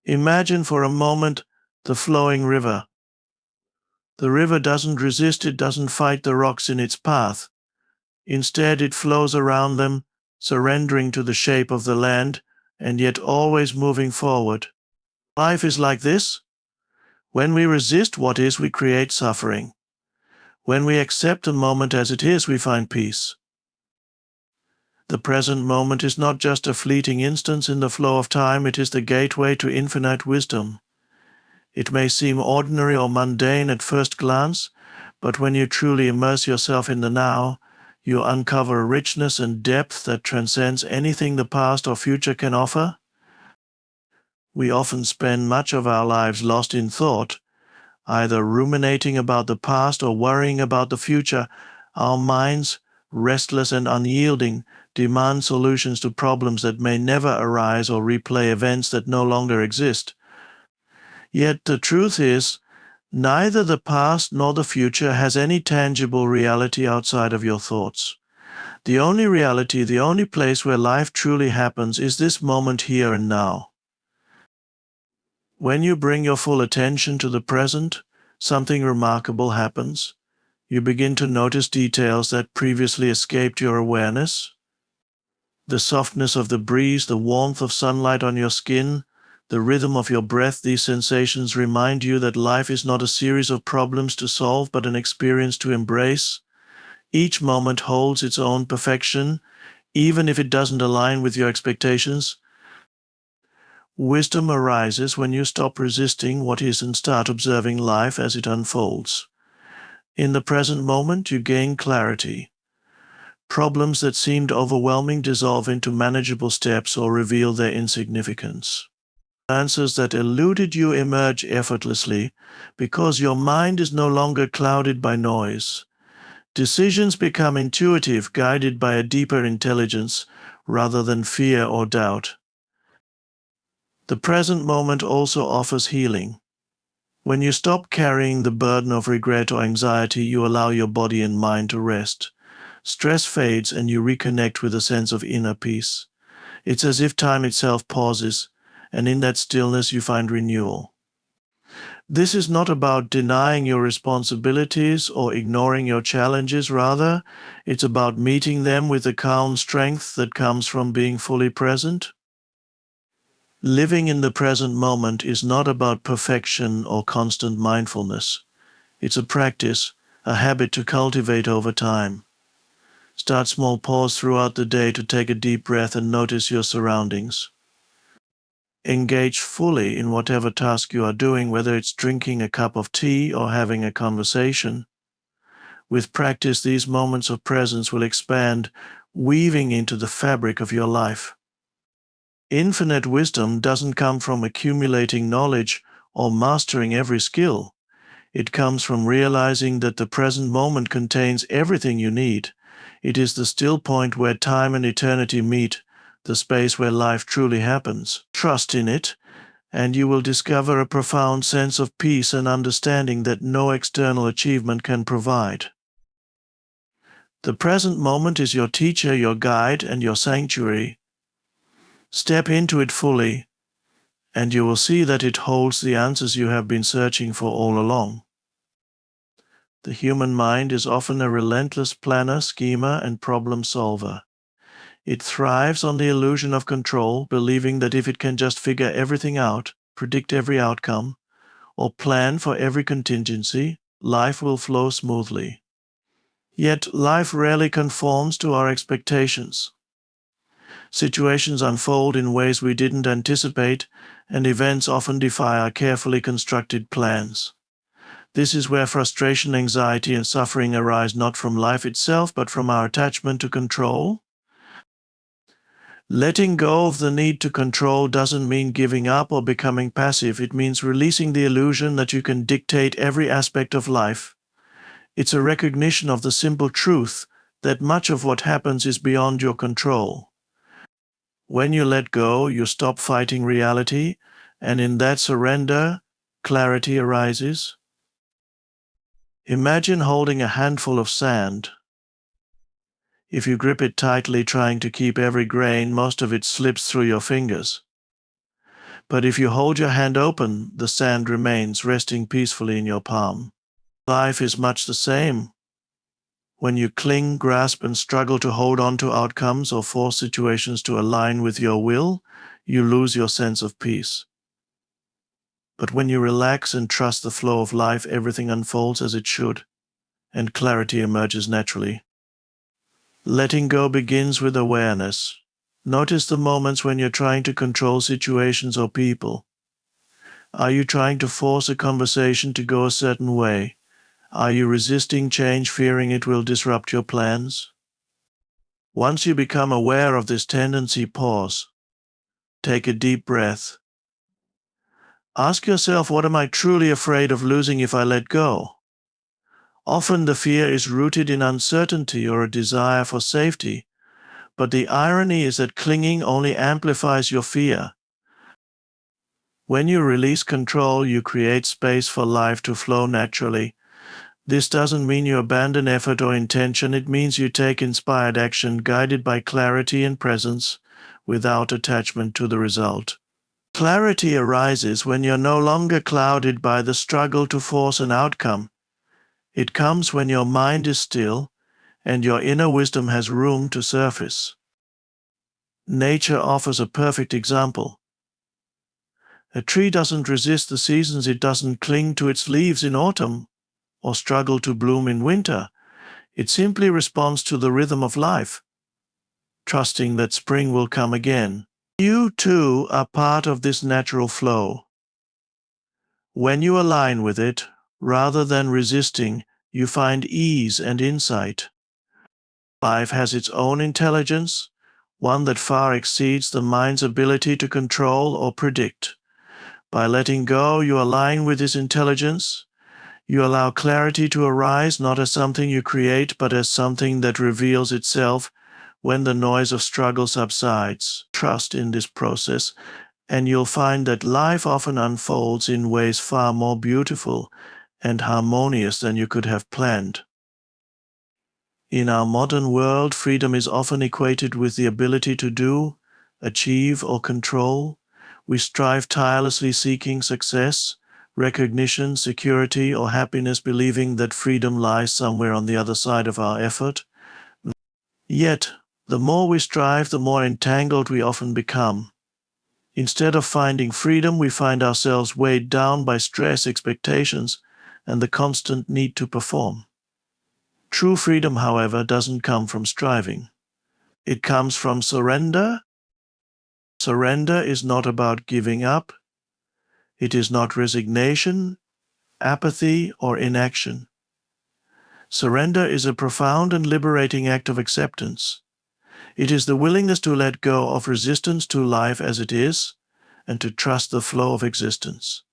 Imagine for a moment the flowing river. The river doesn't resist, it doesn't fight the rocks in its path. Instead, it flows around them, surrendering to the shape of the land, and yet always moving forward. Life is like this. When we resist what is, we create suffering. When we accept a moment as it is, we find peace. The present moment is not just a fleeting instance in the flow of time, it is the gateway to infinite wisdom. It may seem ordinary or mundane at first glance, but when you truly immerse yourself in the now, you uncover a richness and depth that transcends anything the past or future can offer. We often spend much of our lives lost in thought, either ruminating about the past or worrying about the future. Our minds, restless and unyielding, demand solutions to problems that may never arise or replay events that no longer exist. Yet the truth is, neither the past nor the future has any tangible reality outside of your thoughts. The only reality, the only place where life truly happens is this moment here and now. When you bring your full attention to the present, something remarkable happens. You begin to notice details that previously escaped your awareness. The softness of the breeze, the warmth of sunlight on your skin, the rhythm of your breath, these sensations remind you that life is not a series of problems to solve, but an experience to embrace. Each moment holds its own perfection, even if it doesn't align with your expectations. Wisdom arises when you stop resisting what is and start observing life as it unfolds. In the present moment, you gain clarity. Problems that seemed overwhelming dissolve into manageable steps or reveal their insignificance. Answers that eluded you emerge effortlessly because your mind is no longer clouded by noise. Decisions become intuitive, guided by a deeper intelligence rather than fear or doubt. The present moment also offers healing. When you stop carrying the burden of regret or anxiety, you allow your body and mind to rest. Stress fades and you reconnect with a sense of inner peace. It's as if time itself pauses, and in that stillness you find renewal. This is not about denying your responsibilities or ignoring your challenges. Rather, it's about meeting them with the calm strength that comes from being fully present. Living in the present moment is not about perfection or constant mindfulness. It's a practice, a habit to cultivate over time. Start small, pause throughout the day to take a deep breath and notice your surroundings. Engage fully in whatever task you are doing, whether it's drinking a cup of tea or having a conversation. With practice, these moments of presence will expand, weaving into the fabric of your life. Infinite wisdom doesn't come from accumulating knowledge or mastering every skill. It comes from realizing that the present moment contains everything you need. It is the still point where time and eternity meet, the space where life truly happens. Trust in it, and you will discover a profound sense of peace and understanding that no external achievement can provide. The present moment is your teacher, your guide, and your sanctuary. Step into it fully, and you will see that it holds the answers you have been searching for all along. The human mind is often a relentless planner, schemer, and problem solver. It thrives on the illusion of control, believing that if it can just figure everything out, predict every outcome, or plan for every contingency, life will flow smoothly. Yet life rarely conforms to our expectations. Situations unfold in ways we didn't anticipate, and events often defy our carefully constructed plans. This is where frustration, anxiety, and suffering arise not from life itself, but from our attachment to control. Letting go of the need to control doesn't mean giving up or becoming passive. It means releasing the illusion that you can dictate every aspect of life. It's a recognition of the simple truth that much of what happens is beyond your control. When you let go, you stop fighting reality, and in that surrender, clarity arises. Imagine holding a handful of sand. If you grip it tightly, trying to keep every grain, most of it slips through your fingers. But if you hold your hand open, the sand remains resting peacefully in your palm. Life is much the same. When you cling, grasp, and struggle to hold on to outcomes or force situations to align with your will, you lose your sense of peace. But when you relax and trust the flow of life, everything unfolds as it should, and clarity emerges naturally. Letting go begins with awareness. Notice the moments when you're trying to control situations or people. Are you trying to force a conversation to go a certain way? Are you resisting change, fearing it will disrupt your plans? Once you become aware of this tendency, pause. Take a deep breath. Ask yourself, what am I truly afraid of losing if I let go? Often the fear is rooted in uncertainty or a desire for safety, but the irony is that clinging only amplifies your fear. When you release control, you create space for life to flow naturally. This doesn't mean you abandon effort or intention. It means you take inspired action guided by clarity and presence without attachment to the result. Clarity arises when you're no longer clouded by the struggle to force an outcome. It comes when your mind is still and your inner wisdom has room to surface. Nature offers a perfect example. A tree doesn't resist the seasons, it doesn't cling to its leaves in autumn or struggle to bloom in winter. It simply responds to the rhythm of life, trusting that spring will come again. You too are part of this natural flow. When you align with it, rather than resisting, you find ease and insight. Life has its own intelligence, one that far exceeds the mind's ability to control or predict. By letting go, you align with this intelligence. You allow clarity to arise not as something you create, but as something that reveals itself when the noise of struggle subsides. Trust in this process, and you'll find that life often unfolds in ways far more beautiful and harmonious than you could have planned. In our modern world, freedom is often equated with the ability to do, achieve, or control. We strive tirelessly seeking success, recognition, security, or happiness, believing that freedom lies somewhere on the other side of our effort. Yet, the more we strive, the more entangled we often become. Instead of finding freedom, we find ourselves weighed down by stress, expectations, and the constant need to perform. True freedom, however, doesn't come from striving. It comes from surrender. Surrender is not about giving up. It is not resignation, apathy, or inaction. Surrender is a profound and liberating act of acceptance. It is the willingness to let go of resistance to life as it is and to trust the flow of existence.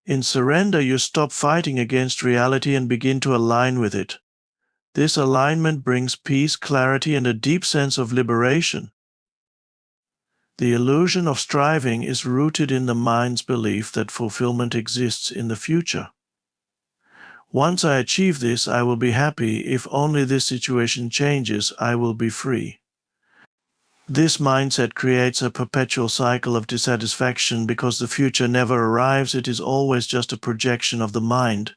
In surrender, you stop fighting against reality and begin to align with it. This alignment brings peace, clarity, and a deep sense of liberation. The illusion of striving is rooted in the mind's belief that fulfillment exists in the future. Once I achieve this, I will be happy. If only this situation changes, I will be free. This mindset creates a perpetual cycle of dissatisfaction because the future never arrives. It is always just a projection of the mind.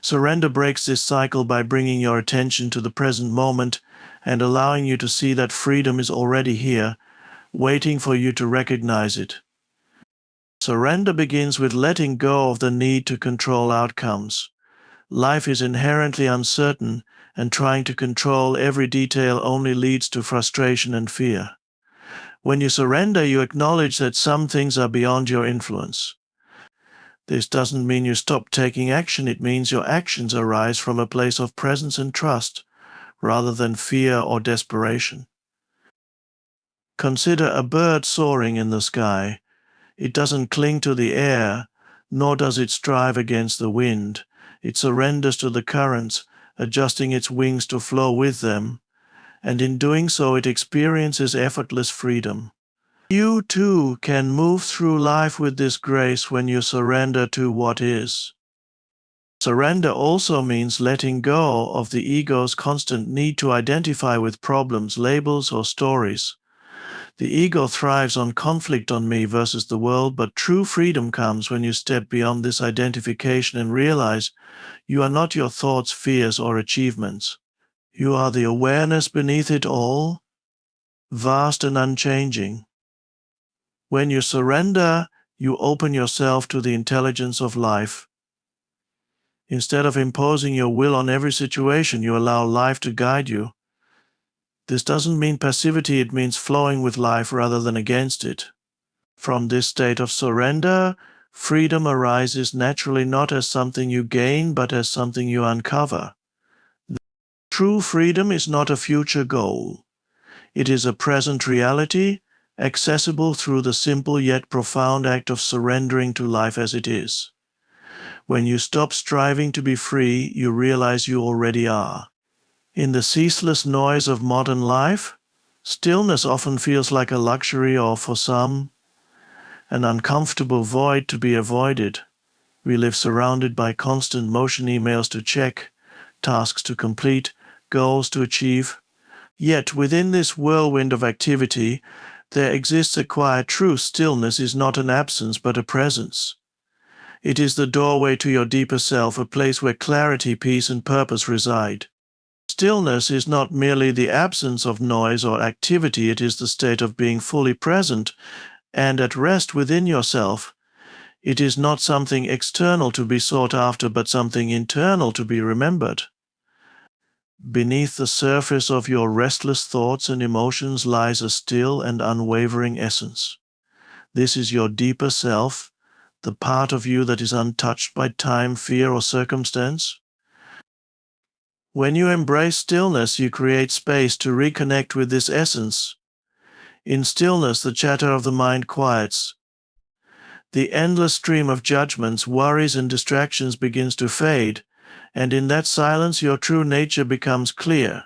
Surrender breaks this cycle by bringing your attention to the present moment and allowing you to see that freedom is already here, waiting for you to recognize it. Surrender begins with letting go of the need to control outcomes. Life is inherently uncertain, and trying to control every detail only leads to frustration and fear. When you surrender, you acknowledge that some things are beyond your influence. This doesn't mean you stop taking action. It means your actions arise from a place of presence and trust, rather than fear or desperation. Consider a bird soaring in the sky. It doesn't cling to the air, nor does it strive against the wind. It surrenders to the currents, adjusting its wings to flow with them, and in doing so it experiences effortless freedom. You too can move through life with this grace when you surrender to what is. Surrender also means letting go of the ego's constant need to identify with problems, labels, or stories. The ego thrives on conflict on me versus the world, but true freedom comes when you step beyond this identification and realize you are not your thoughts, fears, or achievements. You are the awareness beneath it all, vast and unchanging. When you surrender, you open yourself to the intelligence of life. Instead of imposing your will on every situation, you allow life to guide you. This doesn't mean passivity, it means flowing with life rather than against it. From this state of surrender, freedom arises naturally, not as something you gain, but as something you uncover. True freedom is not a future goal. It is a present reality, accessible through the simple yet profound act of surrendering to life as it is. When you stop striving to be free, you realize you already are. In the ceaseless noise of modern life, stillness often feels like a luxury or, for some, an uncomfortable void to be avoided. We live surrounded by constant motion, emails to check, tasks to complete, goals to achieve. Yet within this whirlwind of activity, there exists a quiet truth. Stillness is not an absence but a presence. It is the doorway to your deeper self, a place where clarity, peace, and purpose reside. Stillness is not merely the absence of noise or activity, it is the state of being fully present and at rest within yourself. It is not something external to be sought after, but something internal to be remembered. Beneath the surface of your restless thoughts and emotions lies a still and unwavering essence. This is your deeper self, the part of you that is untouched by time, fear, or circumstance. When you embrace stillness, you create space to reconnect with this essence. In stillness, the chatter of the mind quiets. The endless stream of judgments, worries, and distractions begins to fade, and in that silence your true nature becomes clear.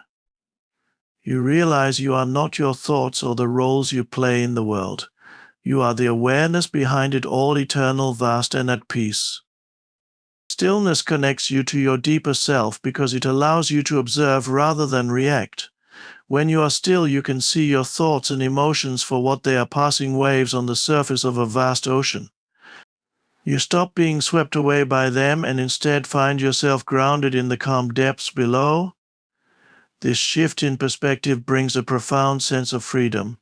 You realize you are not your thoughts or the roles you play in the world. You are the awareness behind it all, eternal, vast, and at peace. Stillness connects you to your deeper self because it allows you to observe rather than react. When you are still, you can see your thoughts and emotions for what they are, passing waves on the surface of a vast ocean. You stop being swept away by them and instead find yourself grounded in the calm depths below. This shift in perspective brings a profound sense of freedom.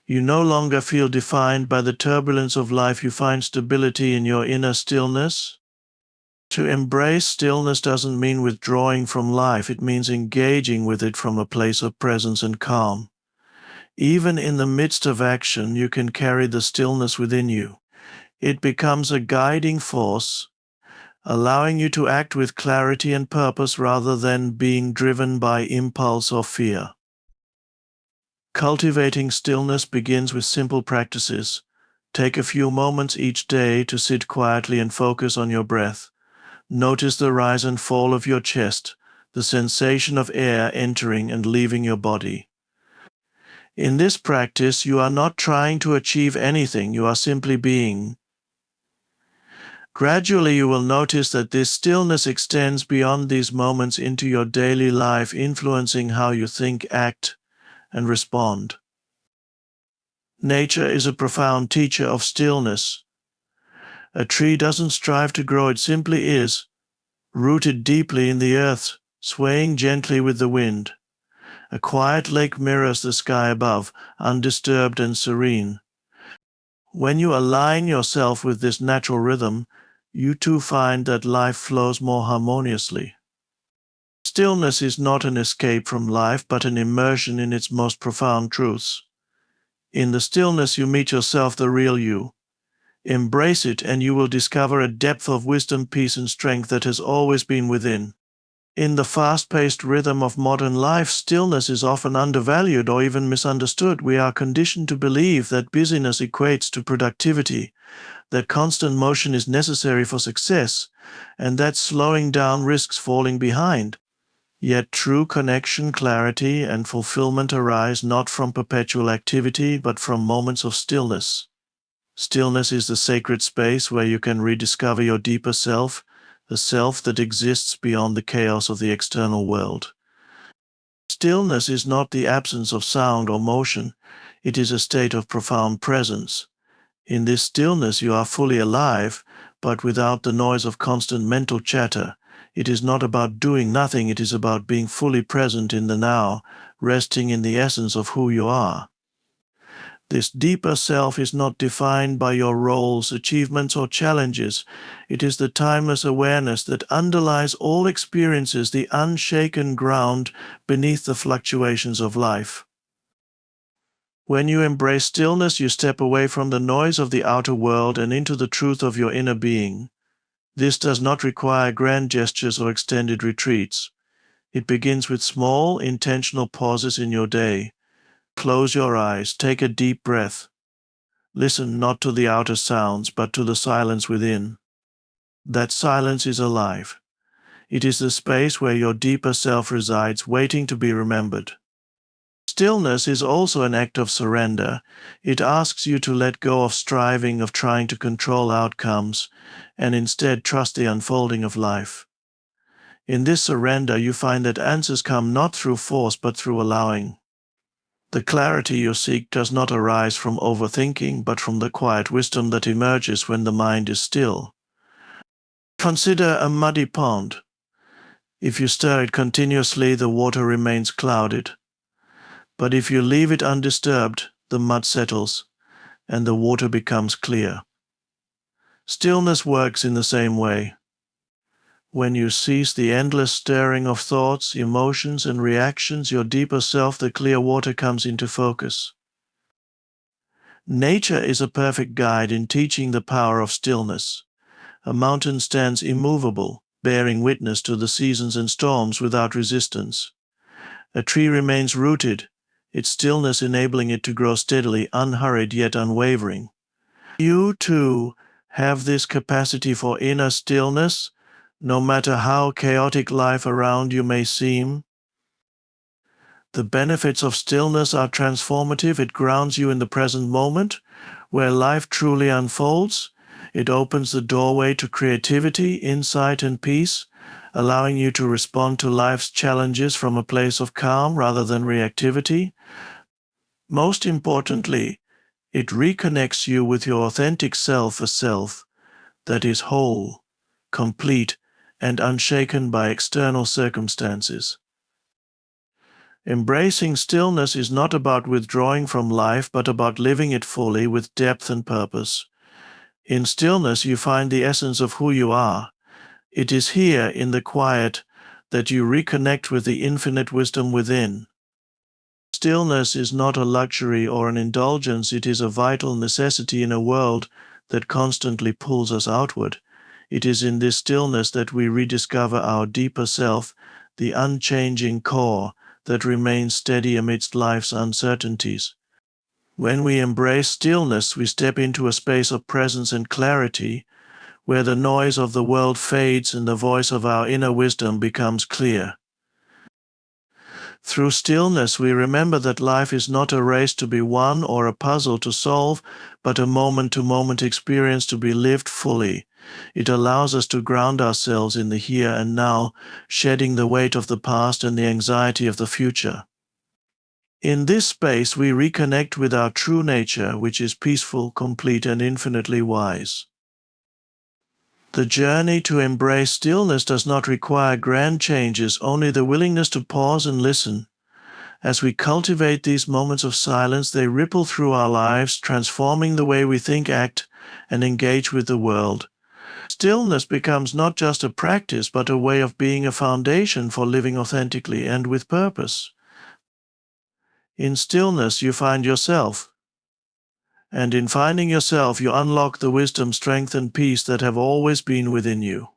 You no longer feel defined by the turbulence of life, you find stability in your inner stillness. To embrace stillness doesn't mean withdrawing from life, it means engaging with it from a place of presence and calm. Even in the midst of action, you can carry the stillness within you. It becomes a guiding force, allowing you to act with clarity and purpose rather than being driven by impulse or fear. Cultivating stillness begins with simple practices. Take a few moments each day to sit quietly and focus on your breath. Notice the rise and fall of your chest, the sensation of air entering and leaving your body. In this practice, you are not trying to achieve anything, you are simply being. Gradually, you will notice that this stillness extends beyond these moments into your daily life, influencing how you think, act, and respond. Nature is a profound teacher of stillness. A tree doesn't strive to grow, it simply is, rooted deeply in the earth, swaying gently with the wind. A quiet lake mirrors the sky above, undisturbed and serene. When you align yourself with this natural rhythm, you too find that life flows more harmoniously. Stillness is not an escape from life, but an immersion in its most profound truths. In the stillness you meet yourself, the real you. Embrace it and you will discover a depth of wisdom, peace, and strength that has always been within. In the fast-paced rhythm of modern life, stillness is often undervalued or even misunderstood. We are conditioned to believe that busyness equates to productivity, that constant motion is necessary for success, and that slowing down risks falling behind. Yet true connection, clarity, and fulfillment arise not from perpetual activity, but from moments of stillness. Stillness is the sacred space where you can rediscover your deeper self, the self that exists beyond the chaos of the external world. Stillness is not the absence of sound or motion. It is a state of profound presence. In this stillness you are fully alive, but without the noise of constant mental chatter. It is not about doing nothing, it is about being fully present in the now, resting in the essence of who you are. This deeper self is not defined by your roles, achievements, or challenges. It is the timeless awareness that underlies all experiences, the unshaken ground beneath the fluctuations of life. When you embrace stillness, you step away from the noise of the outer world and into the truth of your inner being. This does not require grand gestures or extended retreats. It begins with small, intentional pauses in your day. Close your eyes, take a deep breath. Listen not to the outer sounds, but to the silence within. That silence is alive. It is the space where your deeper self resides, waiting to be remembered. Stillness is also an act of surrender. It asks you to let go of striving, of trying to control outcomes, and instead trust the unfolding of life. In this surrender, you find that answers come not through force, but through allowing. The clarity you seek does not arise from overthinking, but from the quiet wisdom that emerges when the mind is still. Consider a muddy pond. If you stir it continuously, the water remains clouded. But if you leave it undisturbed, the mud settles, and the water becomes clear. Stillness works in the same way. When you cease the endless stirring of thoughts, emotions, and reactions, your deeper self, the clear water, comes into focus. Nature is a perfect guide in teaching the power of stillness. A mountain stands immovable, bearing witness to the seasons and storms without resistance. A tree remains rooted, its stillness enabling it to grow steadily, unhurried yet unwavering. You, too, have this capacity for inner stillness, no matter how chaotic life around you may seem. The benefits of stillness are transformative. It grounds you in the present moment, where life truly unfolds. It opens the doorway to creativity, insight, and peace, allowing you to respond to life's challenges from a place of calm rather than reactivity. Most importantly, it reconnects you with your authentic self, a self that is whole, complete, and unshaken by external circumstances. Embracing stillness is not about withdrawing from life, but about living it fully with depth and purpose. In stillness, you find the essence of who you are. It is here, in the quiet, that you reconnect with the infinite wisdom within. Stillness is not a luxury or an indulgence, it is a vital necessity in a world that constantly pulls us outward. It is in this stillness that we rediscover our deeper self, the unchanging core that remains steady amidst life's uncertainties. When we embrace stillness, we step into a space of presence and clarity, where the noise of the world fades and the voice of our inner wisdom becomes clear. Through stillness, we remember that life is not a race to be won or a puzzle to solve, but a moment-to-moment experience to be lived fully. It allows us to ground ourselves in the here and now, shedding the weight of the past and the anxiety of the future. In this space, we reconnect with our true nature, which is peaceful, complete, and infinitely wise. The journey to embrace stillness does not require grand changes, only the willingness to pause and listen. As we cultivate these moments of silence, they ripple through our lives, transforming the way we think, act, and engage with the world. Stillness becomes not just a practice, but a way of being, a foundation for living authentically and with purpose. In stillness, you find yourself. And in finding yourself, you unlock the wisdom, strength, and peace that have always been within you.